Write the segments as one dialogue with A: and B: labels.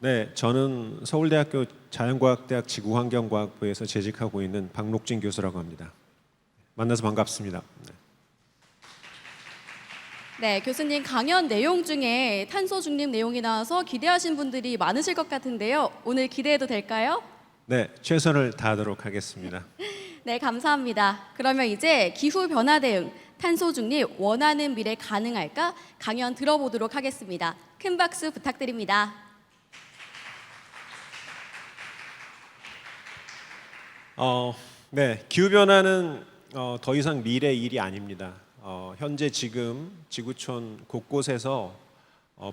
A: 네, 저는 서울대학교 자연과학대학 지구환경과학부에서 재직하고 있는 박록진 교수라고 합니다. 만나서 반갑습니다. 네.
B: 네, 교수님 강연 내용 중에 탄소 중립 내용이 나와서 기대하신 분들이 많으실 것 같은데요. 오늘 기대해도 될까요?
A: 네, 최선을 다하도록 하겠습니다.
B: 네, 감사합니다. 그러면 이제 기후 변화 대응, 탄소 중립 원하는 미래 가능할까? 강연 들어보도록 하겠습니다. 큰 박수 부탁드립니다.
A: 네, 기후 변화는 더 이상 미래 일이 아닙니다. 현재 지금 지구촌 곳곳에서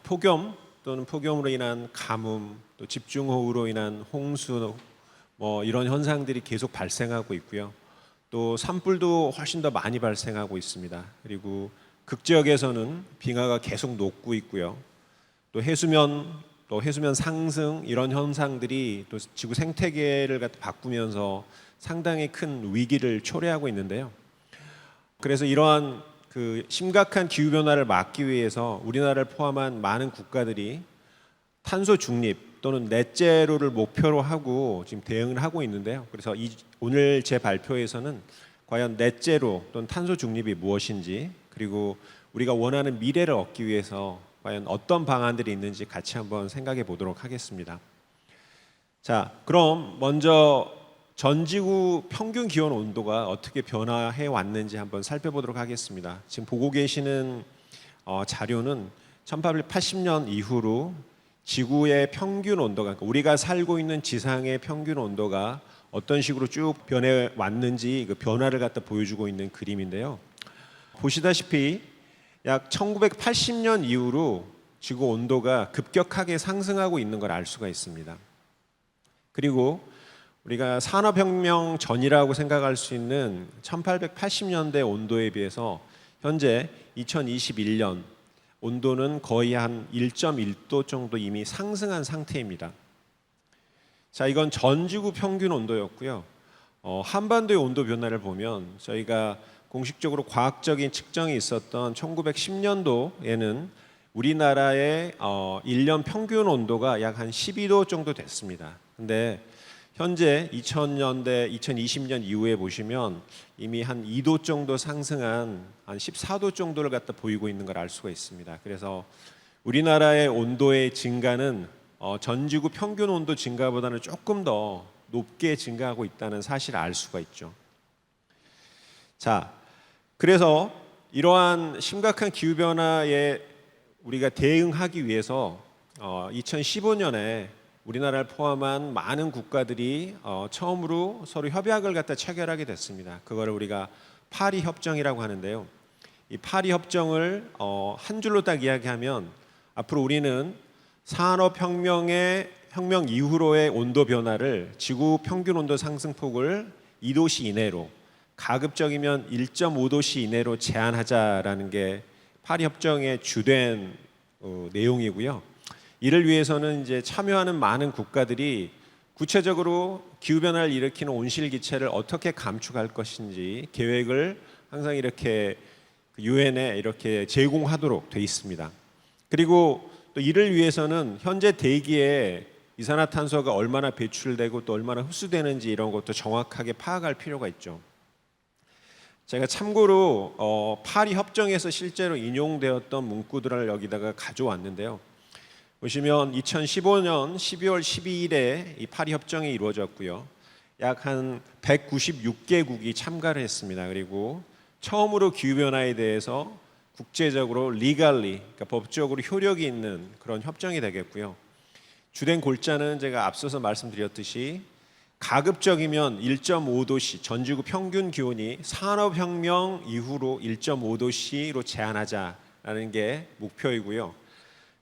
A: 폭염 또는 폭염으로 인한 가뭄, 또 집중호우로 인한 홍수, 이런 현상들이 계속 발생하고 있고요. 또 산불도 훨씬 더 많이 발생하고 있습니다. 그리고 극지역에서는 빙하가 계속 녹고 있고요. 또 해수면 상승 이런 현상들이 또 지구 생태계를 바꾸면서 상당히 큰 위기를 초래하고 있는데요. 그래서 이러한 그 심각한 기후 변화를 막기 위해서 우리나라를 포함한 많은 국가들이 탄소 중립 또는 넷제로를 목표로 하고 지금 대응을 하고 있는데요. 그래서 오늘 제 발표에서는 과연 넷제로 또는 탄소 중립이 무엇인지, 그리고 우리가 원하는 미래를 얻기 위해서 과연 어떤 방안들이 있는지 같이 한번 생각해 보도록 하겠습니다. 자, 그럼 먼저 전 지구 평균 기온 온도가 어떻게 변화해 왔는지 한번 살펴보도록 하겠습니다. 지금 보고 계시는 자료는 1880년 이후로 지구의 평균 온도가, 그러니까 우리가 살고 있는 지상의 평균 온도가 어떤 식으로 쭉 변해 왔는지 그 변화를 갖다 보여주고 있는 그림인데요. 보시다시피 약 1980년 이후로 지구 온도가 급격하게 상승하고 있는 걸 알 수가 있습니다. 그리고 우리가 산업혁명 전이라고 생각할 수 있는 1880년대 온도에 비해서 현재 2021년 온도는 거의 한 1.1도 정도 이미 상승한 상태입니다. 자, 이건 전 지구 평균 온도였고요. 한반도의 온도 변화를 보면 저희가 공식적으로 과학적인 측정이 있었던 1910년도에는 우리나라의 1년 평균 온도가 약 한 12도 정도 됐습니다. 근데 현재 2000년대, 2020년 이후에 보시면 이미 한 2도 정도 상승한 한 14도 정도를 갖다 보이고 있는 걸 알 수가 있습니다. 그래서 우리나라의 온도의 증가는 전 지구 평균 온도 증가보다는 조금 더 높게 증가하고 있다는 사실을 알 수가 있죠. 자, 그래서 이러한 심각한 기후 변화에 우리가 대응하기 위해서 2015년에 우리나라를 포함한 많은 국가들이 처음으로 서로 협약을 갖다 체결하게 됐습니다. 그거를 우리가 파리 협정이라고 하는데요. 이 파리 협정을 한 줄로 딱 이야기하면 앞으로 우리는 산업혁명 이후로의 온도 변화를 지구 평균 온도 상승폭을 2도씨 이내로, 가급적이면 1.5도씨 이내로 제한하자라는 게 파리 협정의 주된 내용이고요. 이를 위해서는 이제 참여하는 많은 국가들이 구체적으로 기후 변화를 일으키는 온실기체를 어떻게 감축할 것인지 계획을 항상 이렇게 유엔에 이렇게 제공하도록 돼 있습니다. 그리고 또 이를 위해서는 현재 대기에 이산화탄소가 얼마나 배출되고 또 얼마나 흡수되는지 이런 것도 정확하게 파악할 필요가 있죠. 제가 참고로 파리 협정에서 실제로 인용되었던 문구들을 여기다가 가져왔는데요. 보시면 2015년 12월 12일에 이 파리 협정이 이루어졌고요. 약 한 196개국이 참가를 했습니다. 그리고 처음으로 기후 변화에 대해서 국제적으로 legally, 그러니까 법적으로 효력이 있는 그런 협정이 되겠고요. 주된 골자는 제가 앞서서 말씀드렸듯이 가급적이면 1.5도씨, 전 지구 평균 기온이 산업혁명 이후로 1.5도씨로 제한하자라는 게 목표이고요.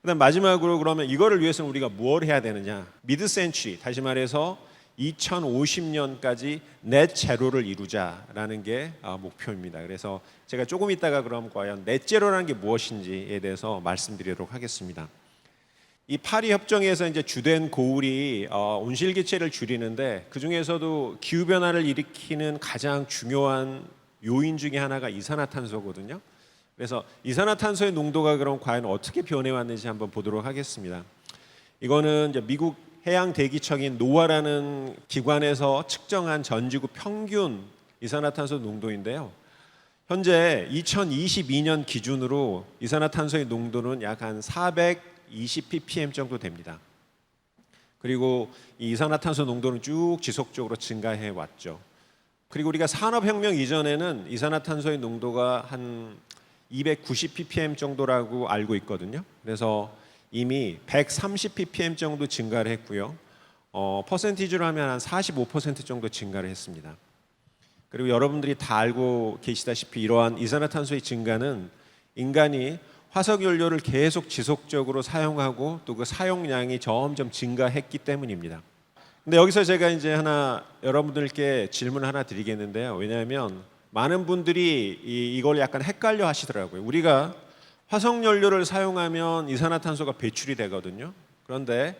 A: 그다음 마지막으로 그러면 이거를 위해서는 우리가 뭘 해야 되느냐? 미드 센츄리, 다시 말해서 2050년까지 넷 제로를 이루자라는 게 목표입니다. 그래서 제가 조금 있다가 그럼 과연 넷 제로라는 게 무엇인지에 대해서 말씀드리도록 하겠습니다. 이 파리 협정에서 이제 주된 고울이 온실기체를 줄이는데 그 중에서도 기후 변화를 일으키는 가장 중요한 요인 중에 하나가 이산화탄소거든요. 그래서 이산화탄소의 농도가 그럼 과연 어떻게 변해 왔는지 한번 보도록 하겠습니다. 이거는 이제 미국 해양 대기청인 노아라는 기관에서 측정한 전지구 평균 이산화탄소 농도인데요. 현재 2022년 기준으로 이산화탄소의 농도는 약 한 420 ppm 정도 됩니다. 그리고 이 이산화탄소 농도는 쭉 지속적으로 증가해 왔죠. 그리고 우리가 산업혁명 이전에는 이산화탄소의 농도가 한 290 ppm 정도라고 알고 있거든요. 그래서 이미 130 ppm 정도 증가를 했고요. 퍼센티지로 하면 한 45% 정도 증가를 했습니다. 그리고 여러분들이 다 알고 계시다시피 이러한 이산화탄소의 증가는 인간이 화석연료를 계속 지속적으로 사용하고 또 그 사용량이 점점 증가했기 때문입니다. 근데 여기서 제가 이제 하나 여러분들께 질문 하나 드리겠는데요. 왜냐하면 많은 분들이 이걸 약간 헷갈려 하시더라고요. 우리가 화석연료를 사용하면 이산화탄소가 배출이 되거든요. 그런데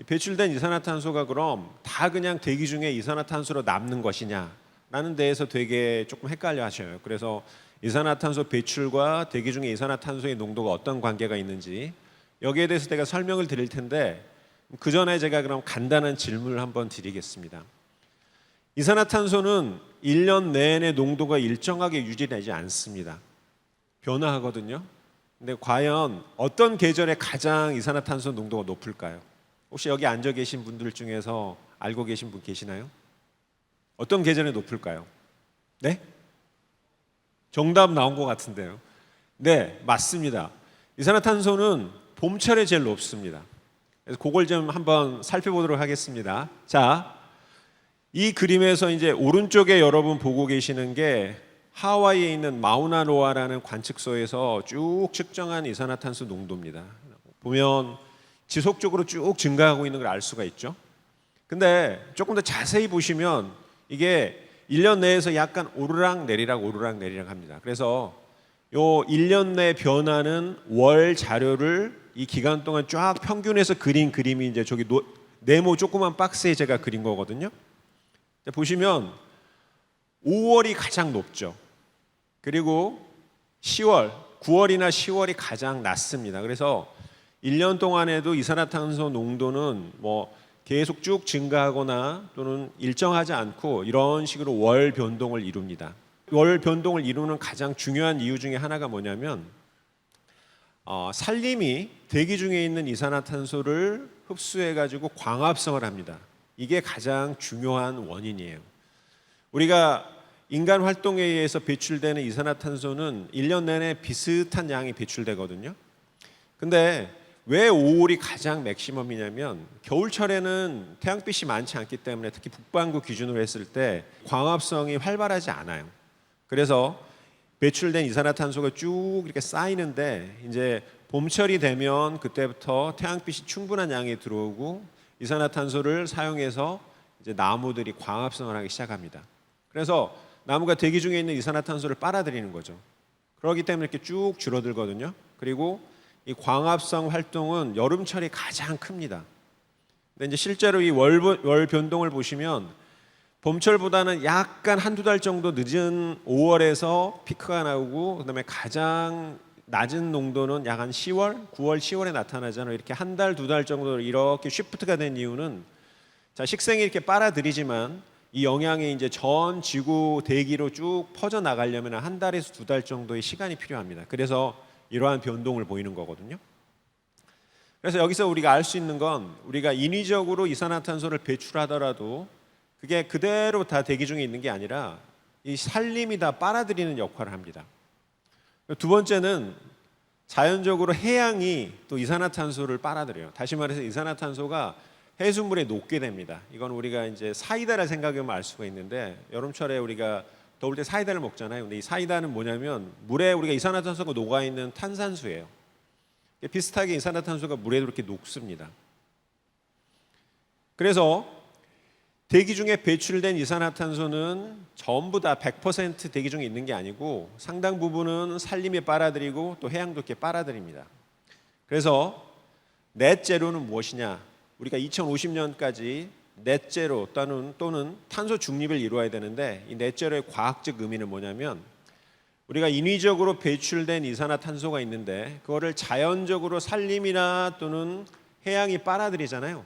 A: 배출된 이산화탄소가 그럼 다 그냥 대기 중에 이산화탄소로 남는 것이냐라는 데에서 되게 조금 헷갈려 하셔요. 그래서 이산화탄소 배출과 대기 중에 이산화탄소의 농도가 어떤 관계가 있는지 여기에 대해서 제가 설명을 드릴 텐데 그 전에 제가 그럼 간단한 질문을 한번 드리겠습니다. 이산화탄소는 1년 내내 농도가 일정하게 유지되지 않습니다. 변화하거든요. 근데 과연 어떤 계절에 가장 이산화탄소 농도가 높을까요? 혹시 여기 앉아 계신 분들 중에서 알고 계신 분 계시나요? 어떤 계절에 높을까요? 네? 정답 나온 것 같은데요. 네, 맞습니다. 이산화탄소는 봄철에 제일 높습니다. 그래서 그걸 좀 한번 살펴보도록 하겠습니다. 자, 이 그림에서 이제 오른쪽에 여러분 보고 계시는 게 하와이에 있는 마우나로아라는 관측소에서 쭉 측정한 이산화탄소 농도입니다. 보면 지속적으로 쭉 증가하고 있는 걸 알 수가 있죠. 근데 조금 더 자세히 보시면 이게 1년 내에서 약간 오르락 내리락 합니다. 그래서 요 1년 내 변화는 월 자료를 이 기간 동안 쫙 평균해서 그린 그림이 이제 저기 네모 조그만 박스에 제가 그린 거거든요. 보시면 5월이 가장 높죠. 그리고 10월, 9월이나 10월이 가장 낮습니다. 그래서 1년 동안에도 이산화탄소 농도는 뭐 계속 쭉 증가하거나 또는 일정하지 않고 이런 식으로 월 변동을 이룹니다. 월 변동을 이루는 가장 중요한 이유 중에 하나가 뭐냐면 산림이 대기 중에 있는 이산화탄소를 흡수해가지고 광합성을 합니다. 이게 가장 중요한 원인이에요. 우리가 인간 활동에 의해서 배출되는 이산화탄소는 1년 내내 비슷한 양이 배출되거든요. 근데 왜 5월이 가장 맥시멈이냐면 겨울철에는 태양빛이 많지 않기 때문에 특히 북반구 기준으로 했을 때 광합성이 활발하지 않아요. 그래서 배출된 이산화탄소가 쭉 이렇게 쌓이는데 이제 봄철이 되면 그때부터 태양빛이 충분한 양이 들어오고 이산화탄소를 사용해서 이제 나무들이 광합성을 하기 시작합니다. 그래서 나무가 대기 중에 있는 이산화탄소를 빨아들이는 거죠. 그렇기 때문에 이렇게 쭉 줄어들거든요. 그리고 이 광합성 활동은 여름철이 가장 큽니다. 근데 이제 실제로 이 월 변동을 보시면 봄철보다는 약간 한두 달 정도 늦은 5월에서 피크가 나오고 그다음에 가장 낮은 농도는 약 한 10월, 9월, 10월에 나타나잖아요. 이렇게 한 달, 두 달 정도 이렇게 쉬프트가 된 이유는 자, 식생이 이렇게 빨아들이지만 이 영향이 이제 전 지구 대기로 쭉 퍼져 나가려면 한 달에서 두 달 정도의 시간이 필요합니다. 그래서 이러한 변동을 보이는 거거든요. 그래서 여기서 우리가 알 수 있는 건 우리가 인위적으로 이산화탄소를 배출하더라도 그게 그대로 다 대기 중에 있는 게 아니라 이 산림이 다 빨아들이는 역할을 합니다. 두 번째는 자연적으로 해양이 또 이산화탄소를 빨아들여요. 다시 말해서 이산화탄소가 해수물에 녹게 됩니다. 이건 우리가 이제 사이다를 생각하면 알 수가 있는데 여름철에 우리가 더울 때 사이다를 먹잖아요. 근데 이 사이다는 뭐냐면 물에 우리가 이산화탄소가 녹아 있는 탄산수예요. 비슷하게 이산화탄소가 물에도 이렇게 녹습니다. 그래서 대기 중에 배출된 이산화탄소는 전부 다 100% 대기 중에 있는 게 아니고 상당 부분은 산림에 빨아들이고 또 해양도 이렇게 빨아들입니다. 그래서 넷제로는 무엇이냐? 우리가 2050년까지 넷제로 또는 탄소 중립을 이루어야 되는데 이 넷제로의 과학적 의미는 뭐냐면 우리가 인위적으로 배출된 이산화탄소가 있는데 그거를 자연적으로 산림이나 또는 해양이 빨아들이잖아요.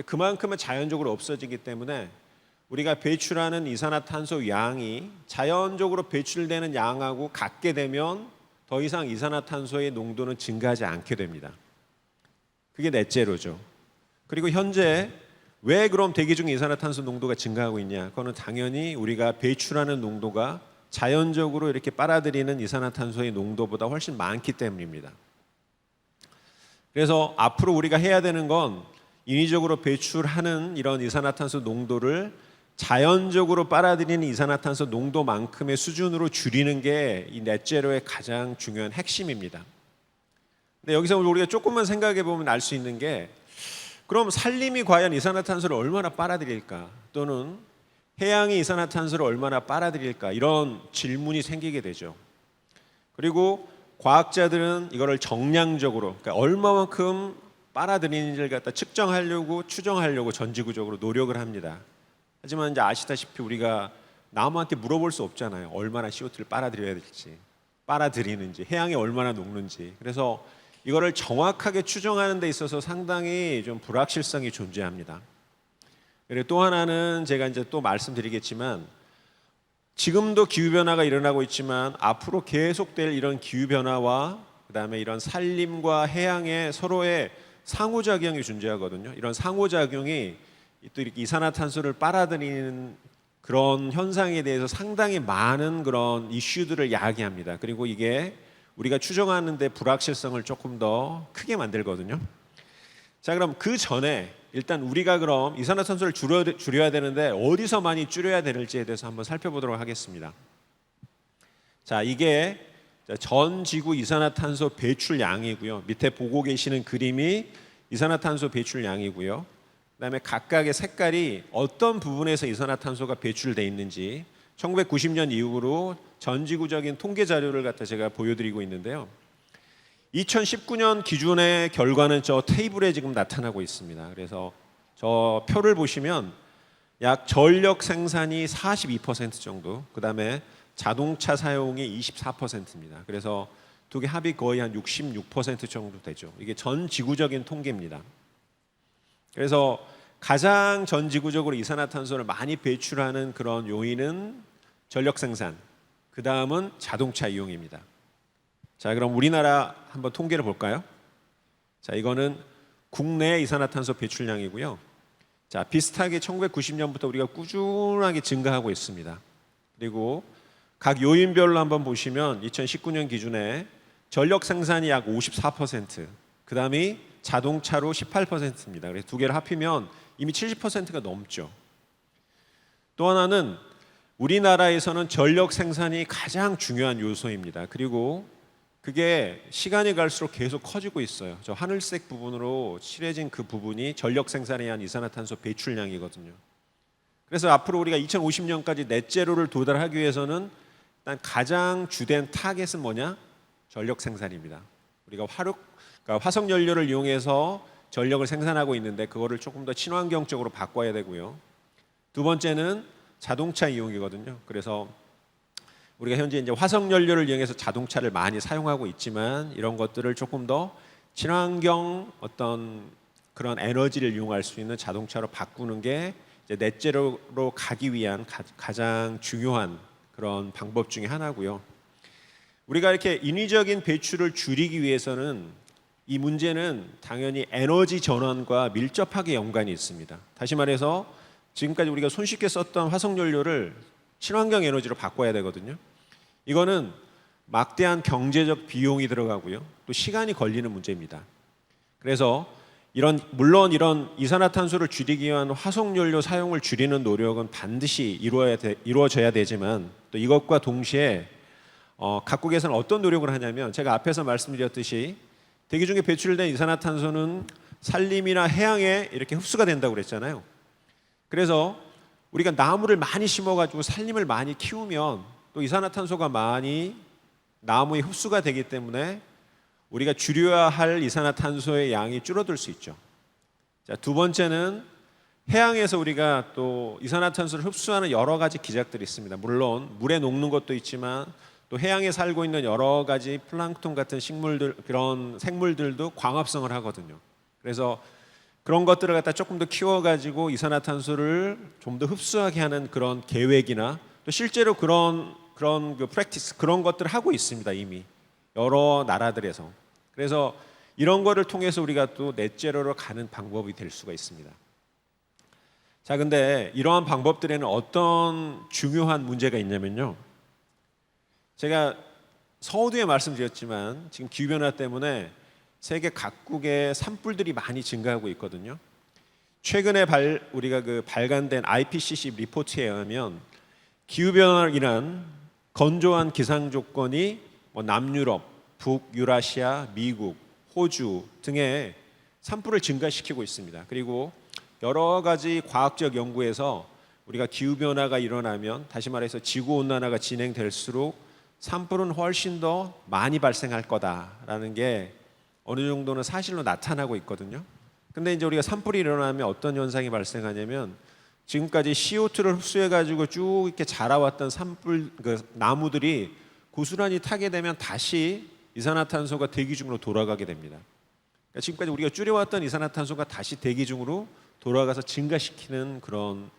A: 그만큼은 자연적으로 없어지기 때문에 우리가 배출하는 이산화탄소 양이 자연적으로 배출되는 양하고 같게 되면 더 이상 이산화탄소의 농도는 증가하지 않게 됩니다. 그게 넷째로죠. 그리고 현재 왜 그럼 대기 중 이산화탄소 농도가 증가하고 있냐? 그거는 당연히 우리가 배출하는 농도가 자연적으로 이렇게 빨아들이는 이산화탄소의 농도보다 훨씬 많기 때문입니다. 그래서 앞으로 우리가 해야 되는 건 인위적으로 배출하는 이런 이산화탄소 농도를 자연적으로 빨아들이는 이산화탄소 농도만큼의 수준으로 줄이는 게 이 넷제로의 가장 중요한 핵심입니다. 근데 여기서 우리가 조금만 생각해 보면 알 수 있는 게 그럼 산림이 과연 이산화탄소를 얼마나 빨아들일까? 또는 해양이 이산화탄소를 얼마나 빨아들일까? 이런 질문이 생기게 되죠. 그리고 과학자들은 이거를 정량적으로, 그러니까 얼마만큼 빨아들이는지를 갖다 측정하려고 추정하려고 전지구적으로 노력을 합니다. 하지만 이제 아시다시피 우리가 나무한테 물어볼 수 없잖아요. 얼마나 CO2를 빨아들여야 될지, 빨아들이는지, 해양이 얼마나 녹는지. 그래서 이거를 정확하게 추정하는 데 있어서 상당히 좀 불확실성이 존재합니다. 그리고 또 하나는 제가 이제 또 말씀드리겠지만 지금도 기후 변화가 일어나고 있지만 앞으로 계속될 이런 기후 변화와 그다음에 이런 산림과 해양의 서로의 상호작용이 존재하거든요. 이런 상호작용이 또 이렇게 이산화탄소를 빨아들이는 그런 현상에 대해서 상당히 많은 그런 이슈들을 야기합니다. 그리고 이게 우리가 추정하는데 불확실성을 조금 더 크게 만들거든요. 자, 그럼 그 전에 일단 우리가 그럼 이산화탄소를 줄여야 되는데 어디서 많이 줄여야 되는지에 대해서 한번 살펴보도록 하겠습니다. 자, 이게 전 지구 이산화탄소 배출량이고요. 밑에 보고 계시는 그림이 이산화탄소 배출량이고요. 그다음에 각각의 색깔이 어떤 부분에서 이산화탄소가 배출돼 있는지 1990년 이후로 전지구적인 통계 자료를 갖다 제가 보여드리고 있는데요. 2019년 기준의 결과는 저 테이블에 지금 나타나고 있습니다. 그래서 저 표를 보시면 약 전력 생산이 42% 정도, 그다음에 자동차 사용이 24%입니다. 그래서 두 개 합이 거의 한 66% 정도 되죠. 이게 전 지구적인 통계입니다. 그래서 가장 전 지구적으로 이산화탄소를 많이 배출하는 그런 요인은 전력 생산, 그 다음은 자동차 이용입니다. 자, 그럼 우리나라 한번 통계를 볼까요? 자, 이거는 국내 이산화탄소 배출량이고요. 자, 비슷하게 1990년부터 우리가 꾸준하게 증가하고 있습니다. 그리고 각 요인별로 한번 보시면 2019년 기준에 전력 생산이 약 54%, 그 다음이 자동차로 18%입니다. 그래서 두 개를 합히면 이미 70%가 넘죠. 또 하나는 우리나라에서는 전력 생산이 가장 중요한 요소입니다. 그리고 그게 시간이 갈수록 계속 커지고 있어요. 저 하늘색 부분으로 칠해진 그 부분이 전력 생산에 의한 이산화탄소 배출량이거든요. 그래서 앞으로 우리가 2050년까지 넷제로를 도달하기 위해서는 일단 가장 주된 타겟은 뭐냐? 전력 생산입니다. 우리가 그러니까 화석 연료를 이용해서 전력을 생산하고 있는데 그거를 조금 더 친환경적으로 바꿔야 되고요. 두 번째는 자동차 이용이거든요. 그래서 우리가 현재 이제 화석 연료를 이용해서 자동차를 많이 사용하고 있지만 이런 것들을 조금 더 친환경 어떤 그런 에너지를 이용할 수 있는 자동차로 바꾸는 게 이제 넷제로로 가기 위한 가장 중요한 그런 방법 중에 하나고요. 우리가 이렇게 인위적인 배출을 줄이기 위해서는 이 문제는 당연히 에너지 전환과 밀접하게 연관이 있습니다. 다시 말해서 지금까지 우리가 손쉽게 썼던 화석 연료를 친환경 에너지로 바꿔야 되거든요. 이거는 막대한 경제적 비용이 들어가고요. 또 시간이 걸리는 문제입니다. 그래서 물론 이런 이산화탄소를 줄이기 위한 화석 연료 사용을 줄이는 노력은 반드시 이루어져야 되지만 또 이것과 동시에 각국에서는 어떤 노력을 하냐면 제가 앞에서 말씀드렸듯이 대기 중에 배출된 이산화탄소는 산림이나 해양에 이렇게 흡수가 된다고 그랬잖아요. 그래서 우리가 나무를 많이 심어가지고 산림을 많이 키우면 또 이산화탄소가 많이 나무에 흡수가 되기 때문에 우리가 줄여야 할 이산화탄소의 양이 줄어들 수 있죠. 자, 두 번째는 해양에서 우리가 또 이산화탄소를 흡수하는 여러 가지 기작들이 있습니다. 물론 물에 녹는 것도 있지만 또 해양에 살고 있는 여러 가지 플랑크톤 같은 식물들, 그런 생물들도 광합성을 하거든요. 그래서 그런 것들을 갖다 조금 더 키워가지고 이산화탄소를 좀 더 흡수하게 하는 그런 계획이나 또 실제로 그런 그 프랙티스 그런 것들을 하고 있습니다. 이미 여러 나라들에서. 그래서 이런 거를 통해서 우리가 또 넷제로로 가는 방법이 될 수가 있습니다. 자, 근데 이러한 방법들에는 어떤 중요한 문제가 있냐면요. 제가 서두에 말씀드렸지만 지금 기후변화 때문에 세계 각국의 산불들이 많이 증가하고 있거든요. 최근에 우리가 발간된 IPCC 리포트에 의하면 기후변화로 인한 건조한 기상 조건이 남유럽, 북유라시아, 미국, 호주 등의 산불을 증가시키고 있습니다. 그리고 여러 가지 과학적 연구에서 우리가 기후변화가 일어나면, 다시 말해서 지구온난화가 진행될수록 산불은 훨씬 더 많이 발생할 거다라는 게 어느 정도는 사실로 나타나고 있거든요. 근데 이제 우리가 산불이 일어나면 어떤 현상이 발생하냐면, 지금까지 CO2를 흡수해 가지고 쭉 이렇게 자라왔던 산불 나무들이 고스란히 타게 되면 다시 이산화탄소가 대기 중으로 돌아가게 됩니다. 그러니까 지금까지 우리가 줄여왔던 이산화탄소가 다시 대기 중으로 돌아가서 증가시키는 그런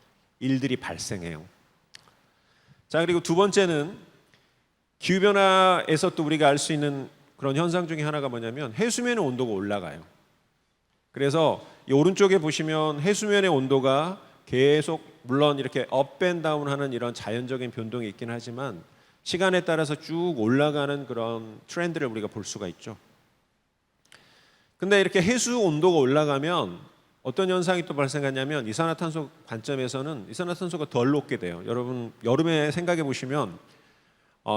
A: 일들이 발생해요. 자, 그리고 두 번째는 기후변화에서 또 우리가 알 수 있는 그런 현상 중에 하나가 뭐냐면 해수면의 온도가 올라가요. 그래서 이 오른쪽에 보시면 해수면의 온도가 계속 물론 이렇게 업앤다운 하는 이런 자연적인 변동이 있긴 하지만 시간에 따라서 쭉 올라가는 그런 트렌드를 우리가 볼 수가 있죠. 근데 이렇게 해수 온도가 올라가면 어떤 현상이 또 발생하냐면 이산화탄소 관점에서는 이산화탄소가 덜 녹게 돼요. 여러분 여름에 생각해 보시면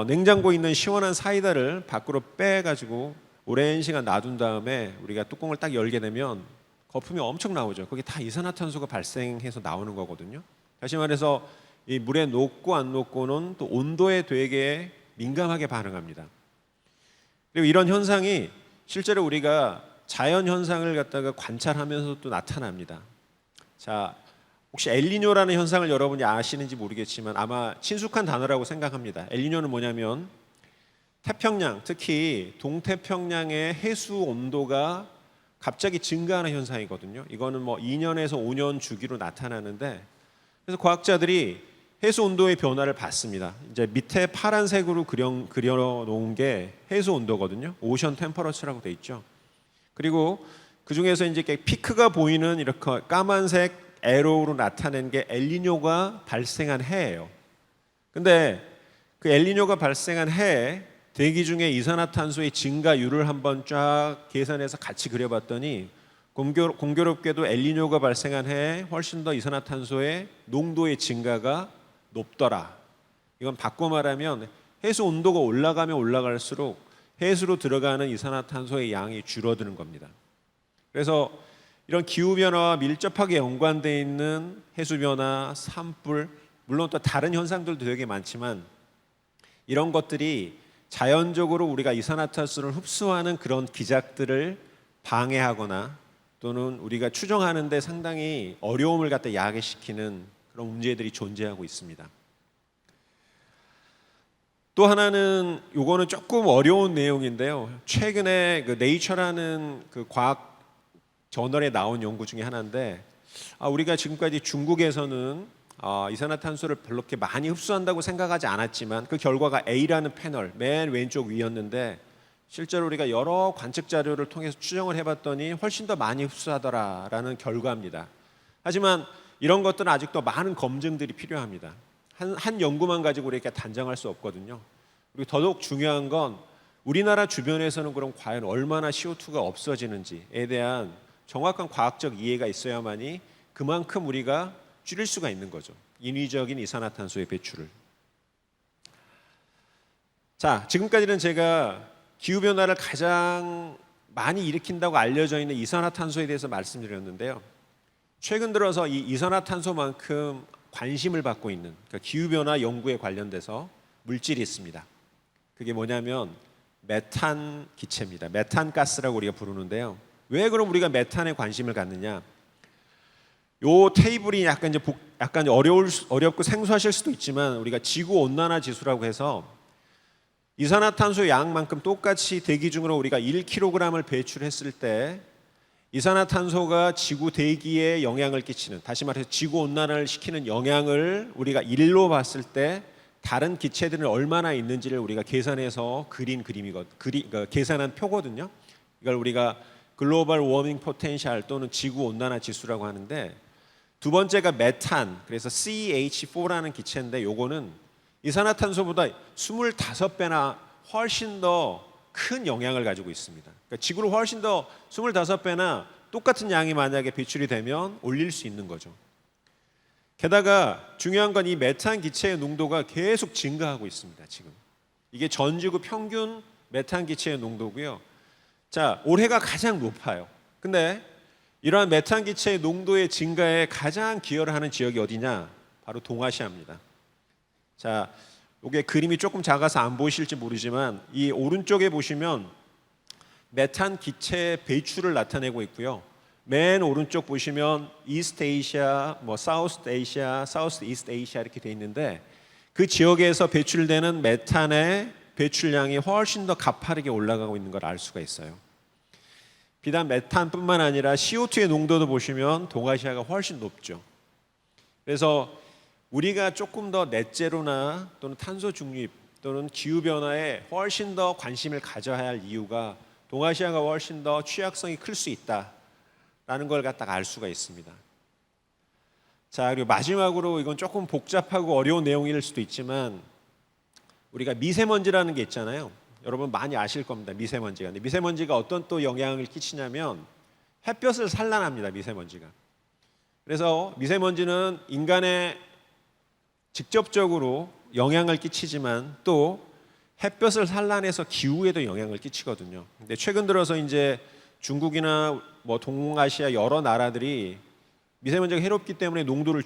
A: 냉장고에 있는 시원한 사이다를 밖으로 빼가지고 오랜 시간 놔둔 다음에 우리가 뚜껑을 딱 열게 되면 거품이 엄청 나오죠. 그게 다 이산화탄소가 발생해서 나오는 거거든요. 다시 말해서 이 물에 녹고 안 녹고는 또 온도에 되게 민감하게 반응합니다. 그리고 이런 현상이 실제로 우리가 자연 현상을 갖다가 관찰하면서 또 나타납니다. 자, 혹시 엘니뇨라는 현상을 여러분이 아시는지 모르겠지만 아마 친숙한 단어라고 생각합니다. 엘니뇨는 뭐냐면 태평양, 특히 동태평양의 해수 온도가 갑자기 증가하는 현상이거든요. 이거는 2년에서 5년 주기로 나타나는데, 그래서 과학자들이 해수 온도의 변화를 봤습니다. 이제 밑에 파란색으로 그려놓은 게 해수 온도거든요. 오션 템퍼러처라고 돼 있죠. 그리고 그 중에서 이제 피크가 보이는 이렇게 까만색 에로우로 나타낸 게 엘니뇨가 발생한 해예요. 근데 그 엘니뇨가 발생한 해에 대기 중에 이산화탄소의 증가율을 한번 쫙 계산해서 같이 그려봤더니 공교롭게도 엘니뇨가 발생한 해에 훨씬 더 이산화탄소의 농도의 증가가 높더라. 이건 바꿔 말하면 해수 온도가 올라가면 올라갈수록 해수로 들어가는 이산화탄소의 양이 줄어드는 겁니다. 그래서 이런 기후변화와 밀접하게 연관되어 있는 해수변화, 산불, 물론 또 다른 현상들도 되게 많지만 이런 것들이 자연적으로 우리가 이산화탄소를 흡수하는 그런 기작들을 방해하거나 또는 우리가 추정하는 데 상당히 어려움을 갖다 야기시키는 그런 문제들이 존재하고 있습니다. 또 하나는 요거는 조금 어려운 내용인데요. 최근에 그 네이처라는 그 과학 저널에 나온 연구 중에 하나인데 우리가 지금까지 중국에서는 이산화탄소를 별로 그렇게 많이 흡수한다고 생각하지 않았지만 그 결과가 A라는 패널 맨 왼쪽 위였는데 실제로 우리가 여러 관측 자료를 통해서 추정을 해봤더니 훨씬 더 많이 흡수하더라라는 결과입니다. 하지만 이런 것들은 아직도 많은 검증들이 필요합니다. 한 연구만 가지고 우리가 단정할 수 없거든요. 그리고 더더욱 중요한 건 우리나라 주변에서는 그럼 과연 얼마나 CO2가 없어지는지에 대한 정확한 과학적 이해가 있어야만이 그만큼 우리가 줄일 수가 있는 거죠. 인위적인 이산화탄소의 배출을. 자, 지금까지는 제가 기후변화를 가장 많이 일으킨다고 알려져 있는 이산화탄소에 대해서 말씀드렸는데요. 최근 들어서 이 이산화탄소만큼 관심을 받고 있는 그러니까 기후변화 연구에 관련돼서 물질이 있습니다. 그게 뭐냐면 메탄 기체입니다. 메탄 가스라고 우리가 부르는데요. 왜 그럼 우리가 메탄에 관심을 갖느냐? 요 테이블이 약간 어렵고 생소하실 수도 있지만 우리가 지구 온난화 지수라고 해서 이산화탄소 양만큼 똑같이 대기 중으로 우리가 1kg을 배출했을 때 이산화탄소가 지구 대기에 영향을 끼치는, 다시 말해서 지구 온난화를 시키는 영향을 우리가 일로 봤을 때 다른 기체들은 얼마나 있는지를 우리가 계산해서 그린 그러니까 계산한 표거든요. 이걸 우리가 글로벌 워밍 포텐셜 또는 지구 온난화 지수라고 하는데, 두 번째가 메탄, 그래서 CH4라는 기체인데 요거는 이산화탄소보다 25배나 훨씬 더 큰 영향을 가지고 있습니다. 그러니까 지구를 훨씬 더 25배나 똑같은 양이 만약에 배출이 되면 올릴 수 있는 거죠. 게다가 중요한 건 이 메탄 기체의 농도가 계속 증가하고 있습니다. 지금 이게 전 지구 평균 메탄 기체의 농도고요. 자, 올해가 가장 높아요. 근데 이러한 메탄 기체의 농도의 증가에 가장 기여를 하는 지역이 어디냐? 바로 동아시아입니다. 자, 이게 그림이 조금 작아서 안 보이실지 모르지만 이 오른쪽에 보시면 메탄 기체 배출을 나타내고 있고요. 맨 오른쪽 보시면 이스트 에이시아, 사우스 에이시아, 사우스 이스트 에이시아 이렇게 돼 있는데, 그 지역에서 배출되는 메탄의 배출량이 훨씬 더 가파르게 올라가고 있는 걸 알 수가 있어요. 비단 메탄뿐만 아니라 CO2의 농도도 보시면 동아시아가 훨씬 높죠. 그래서 우리가 조금 더 넷제로나 또는 탄소 중립 또는 기후 변화에 훨씬 더 관심을 가져야 할 이유가 동아시아가 훨씬 더 취약성이 클 수 있다라는 걸 갖다가 알 수가 있습니다. 자, 그리고 마지막으로 이건 조금 복잡하고 어려운 내용일 수도 있지만 우리가 미세먼지라는 게 있잖아요. 여러분 많이 아실 겁니다. 미세먼지가. 근데 미세먼지가 어떤 또 영향을 끼치냐면 햇볕을 산란합니다. 미세먼지가. 그래서 미세먼지는 인간에 직접적으로 영향을 끼치지만 또 햇볕을 산란해서 기후에도 영향을 끼치거든요. 근데 최근 들어서 이제 중국이나 동아시아 여러 나라들이 미세먼지가 해롭기 때문에 농도를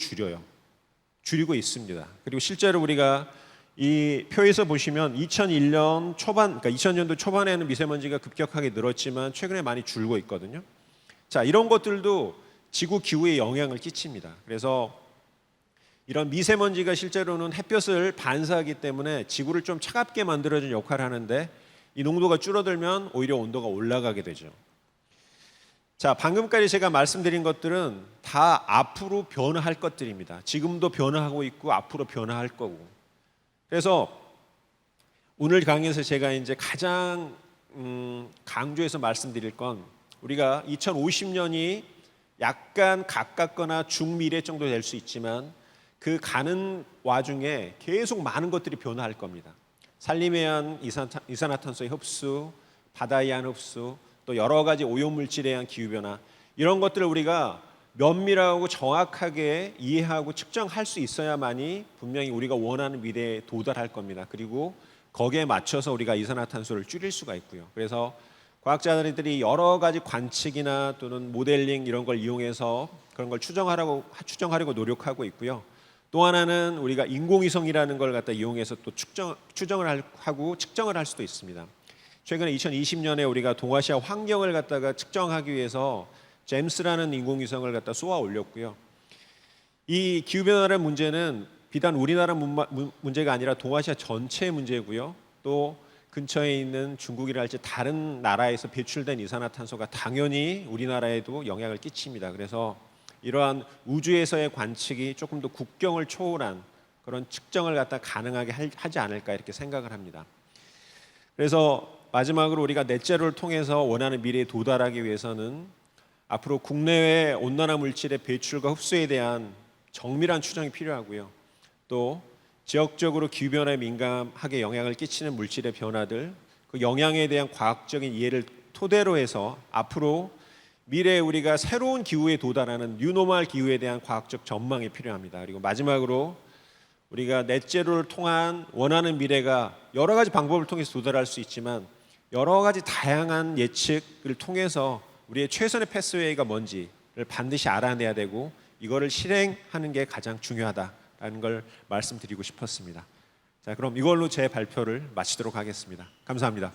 A: 줄이고 있습니다. 그리고 실제로 우리가 이 표에서 보시면 2001년 초반, 그러니까 2000년도 초반에는 미세먼지가 급격하게 늘었지만 최근에 많이 줄고 있거든요. 자, 이런 것들도 지구 기후에 영향을 끼칩니다. 그래서 이런 미세먼지가 실제로는 햇볕을 반사하기 때문에 지구를 좀 차갑게 만들어주는 역할을 하는데, 이 농도가 줄어들면 오히려 온도가 올라가게 되죠. 자, 방금까지 제가 말씀드린 것들은 다 앞으로 변화할 것들입니다. 지금도 변화하고 있고 앞으로 변화할 거고. 그래서 오늘 강의에서 제가 이제 가장 강조해서 말씀드릴 건, 우리가 2050년이 약간 가깝거나 중미래 정도 될 수 있지만 그 가는 와중에 계속 많은 것들이 변화할 겁니다. 산림에 의한 이산화탄소의 흡수, 바다에 의한 흡수, 또 여러 가지 오염물질에 의한 기후변화, 이런 것들을 우리가 면밀하고 정확하게 이해하고 측정할 수 있어야만이 분명히 우리가 원하는 미래에 도달할 겁니다. 그리고 거기에 맞춰서 우리가 이산화탄소를 줄일 수가 있고요. 그래서 과학자들이 여러 가지 관측이나 또는 모델링 이런 걸 이용해서 그런 걸 추정하려고 노력하고 있고요. 또 하나는 우리가 인공위성이라는 걸 갖다 이용해서 또 추정을 하고 측정을 할 수도 있습니다. 최근에 2020년에 우리가 동아시아 환경을 갖다가 측정하기 위해서 제임스라는 인공위성을 갖다 쏘아 올렸고요. 이 기후변화라는 문제는 비단 우리나라 문제가 아니라 동아시아 전체의 문제고요. 또 근처에 있는 중국이랄지 다른 나라에서 배출된 이산화탄소가 당연히 우리나라에도 영향을 끼칩니다. 그래서 이러한 우주에서의 관측이 조금 더 국경을 초월한 그런 측정을 갖다 가능하게 하지 않을까 이렇게 생각을 합니다. 그래서 마지막으로 우리가 넷제로를 통해서 원하는 미래에 도달하기 위해서는 앞으로 국내외 온난화 물질의 배출과 흡수에 대한 정밀한 추정이 필요하고요. 또 지역적으로 기후변화에 민감하게 영향을 끼치는 물질의 변화들, 그 영향에 대한 과학적인 이해를 토대로 해서 앞으로 미래에 우리가 새로운 기후에 도달하는 뉴노멀 기후에 대한 과학적 전망이 필요합니다. 그리고 마지막으로 우리가 넷제로를 통한 원하는 미래가 여러 가지 방법을 통해서 도달할 수 있지만 여러 가지 다양한 예측을 통해서 우리의 최선의 패스웨이가 뭔지를 반드시 알아내야 되고 이거를 실행하는 게 가장 중요하다라는 걸 말씀드리고 싶었습니다. 자, 그럼 이걸로 제 발표를 마치도록 하겠습니다. 감사합니다.